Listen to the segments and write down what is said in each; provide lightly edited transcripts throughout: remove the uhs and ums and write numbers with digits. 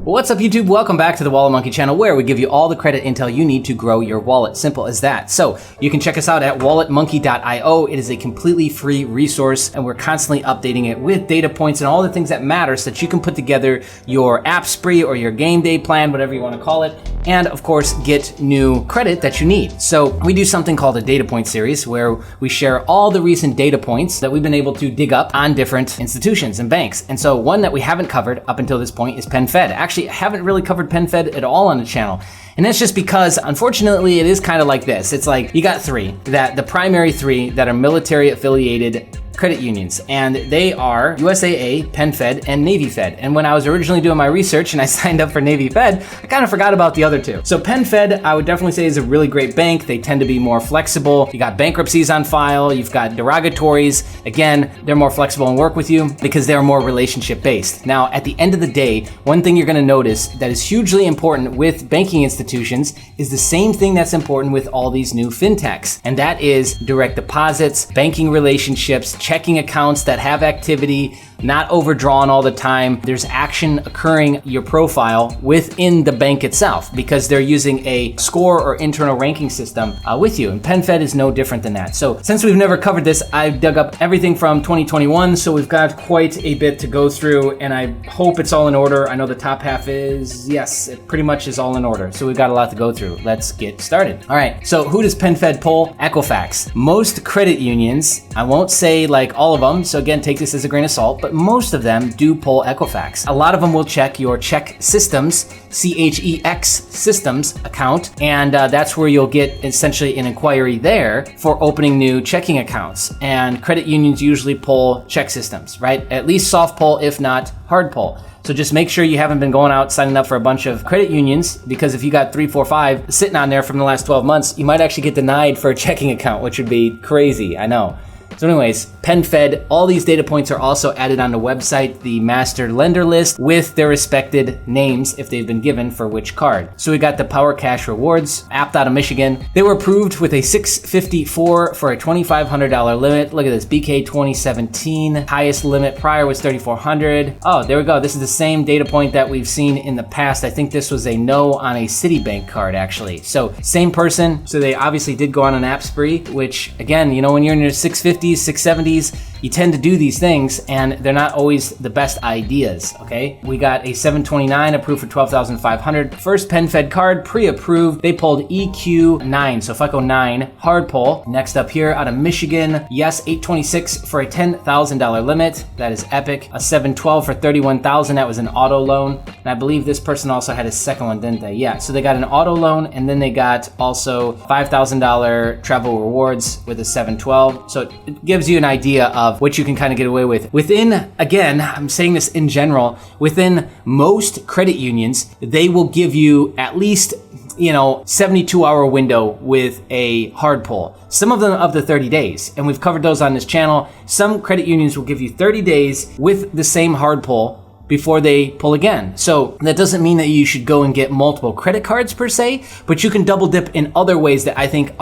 What's up, YouTube? Welcome back to the Wallet Monkey channel, where we give you all the credit intel you need to grow your wallet. Simple as that. So you can check us out at walletmonkey.io. It is a completely free resource, and we're constantly updating it with data points and all the things that matter so that you can put together your app spree or your game day plan, whatever you want to call it, and of course get new credit that you need. So we do something called a data point series, where we share all the recent data points that we've been able to dig up on different institutions and banks. And so one that we haven't covered up until this point is PenFed. Actually, I haven't really covered PenFed at all on the channel. And that's just because, unfortunately, it is kind of like this. It's like you got the primary three that are military affiliated credit unions, and they are USAA, PenFed, and Navy Fed. And when I was originally doing my research and I signed up for Navy Fed, I kind of forgot about the other two. So PenFed, I would definitely say, is a really great bank. They tend to be more flexible. You got bankruptcies on file, you've got derogatories. Again, they're more flexible and work with you because they're more relationship based. Now, at the end of the day, one thing you're gonna notice that is hugely important with banking institutions is the same thing that's important with all these new fintechs, and that is direct deposits, banking relationships, checking accounts that have activity, not overdrawn all the time. There's action occurring your profile within the bank itself because they're using a score or internal ranking system with you. And PenFed is no different than that. So since we've never covered this, I've dug up everything from 2021. So we've got quite a bit to go through, and I hope it's all in order. I know the top half is, yes, it pretty much is all in order. So we've got a lot to go through. Let's get started. All right, so who does PenFed pull? Equifax. Most credit unions, I won't say like all of them, so again, take this as a grain of salt, but most of them do pull Equifax. A lot of them will check your check systems, CHEX systems account, and that's where you'll get essentially an inquiry there for opening new checking accounts. And credit unions usually pull check systems, right? At least soft pull, if not hard pull. So just make sure you haven't been going out signing up for a bunch of credit unions, because if you got 3, 4, 5 sitting on there from the last 12 months, you might actually get denied for a checking account, which would be crazy, I know. So anyways, PenFed, all these data points are also added on the website, the master lender list, with their respected names if they've been given for which card. So we got the Power Cash Rewards, app out of Michigan. They were approved with a $654 for a $2,500 limit. Look at this, BK 2017. Highest limit prior was $3,400. Oh, there we go. This is the same data point that we've seen in the past. I think this was a no on a Citibank card, actually. So same person. So they obviously did go on an app spree, which again, you know, when you're in your 650s, 670s, you tend to do these things, and they're not always the best ideas, okay? We got a 729 approved for $12,500. First PenFed card, pre-approved. They pulled EQ9, so FICO 9, hard pull. Next up here, out of Michigan, yes, 826 for a $10,000 limit. That is epic. A 712 for $31,000, that was an auto loan. And I believe this person also had a second one, didn't they? Yeah, so they got an auto loan, and then they got also $5,000 travel rewards with a 712. So it gives you an idea of what you can kind of get away with. Within, again, I'm saying this in general, within most credit unions, they will give you at least, 72-hour window with a hard pull. Some of them up to 30 days, and we've covered those on this channel. Some credit unions will give you 30 days with the same hard pull before they pull again. So that doesn't mean that you should go and get multiple credit cards per se, but you can double dip in other ways that I think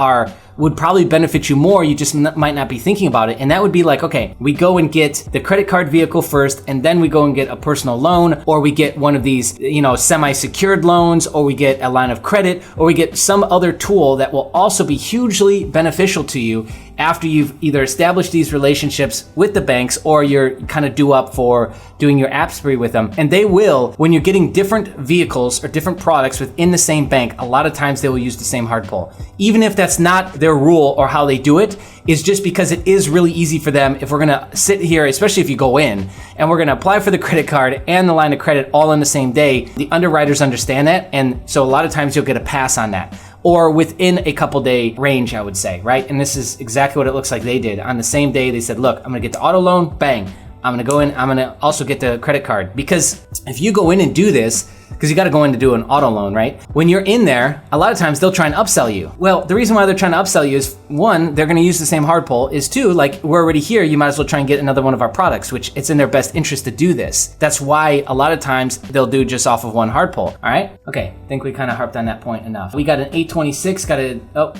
would probably benefit you more. You just might not be thinking about it. And that would be like, okay, we go and get the credit card vehicle first, and then we go and get a personal loan, or we get one of these, semi-secured loans, or we get a line of credit, or we get some other tool that will also be hugely beneficial to you after you've either established these relationships with the banks, or you're kind of due up for doing your app spree with them. And they will, when you're getting different vehicles or different products within the same bank, a lot of times they will use the same hard pull. Even if that's not their rule or how they do it, is just because it is really easy for them. If we're gonna sit here, especially if you go in, and we're gonna apply for the credit card and the line of credit all in the same day, the underwriters understand that, and so a lot of times you'll get a pass on that. Or within a couple day range, I would say, right? And this is exactly what it looks like they did. On the same day, they said, look, I'm gonna get the auto loan, bang. I'm gonna go in, I'm gonna also get the credit card. Because if you go in and do this, because you got to go in to do an auto loan, right? When you're in there, a lot of times they'll try and upsell you. Well, the reason why they're trying to upsell you is, one, they're going to use the same hard pull, is two, like, we're already here, you might as well try and get another one of our products, which it's in their best interest to do this. That's why a lot of times they'll do just off of one hard pull. All right? Okay, I think we kind of harped on that point enough. We got an 826,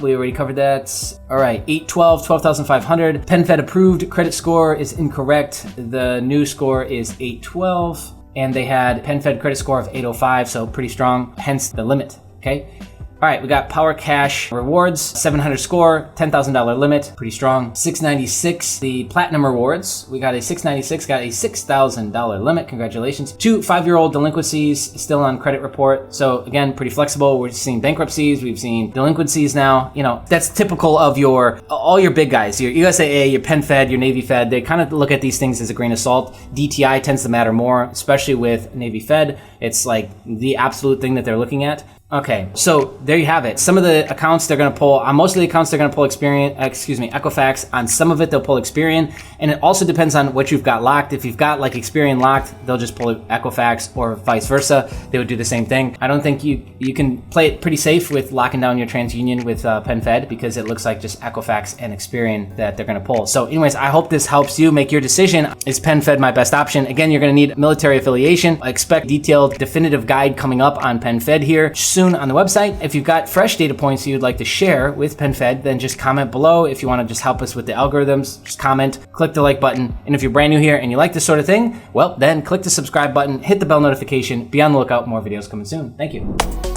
we already covered that. All right, 812, 12,500. PenFed approved, credit score is incorrect. The new score is 812. and they had PenFed credit score of 805, so pretty strong, hence the limit, okay? All right, we got Power Cash Rewards, 700 score, $10,000 limit, pretty strong. 696, the Platinum Rewards. We got a 696, got a $6,000 limit, congratulations. 2 5-year-old delinquencies still on credit report. So again, pretty flexible. We're seeing bankruptcies, we've seen delinquencies now. You know, that's typical of all your big guys, your USAA, your PenFed, your Navy Fed. They kind of look at these things as a grain of salt. DTI tends to matter more, especially with Navy Fed. It's like the absolute thing that they're looking at. Okay, so there you have it. Some of the accounts they're going to pull, on most of the accounts they're going to pull Equifax. On some of it they'll pull Experian, and it also depends on what you've got locked. If you've got like Experian locked, they'll just pull Equifax, or vice versa. They would do the same thing. I don't think you can play it pretty safe with locking down your TransUnion with PenFed, because it looks like just Equifax and Experian that they're going to pull. So anyways, I hope this helps you make your decision. Is PenFed my best option? Again, you're going to need military affiliation. I expect detailed definitive guide coming up on PenFed here soon on the website. If you've got fresh data points you'd like to share with PenFed, then just comment below. If you want to just help us with the algorithms, just comment, click the like button. And if you're brand new here and you like this sort of thing, well, then click the subscribe button, hit the bell notification, be on the lookout, more videos coming soon. Thank you.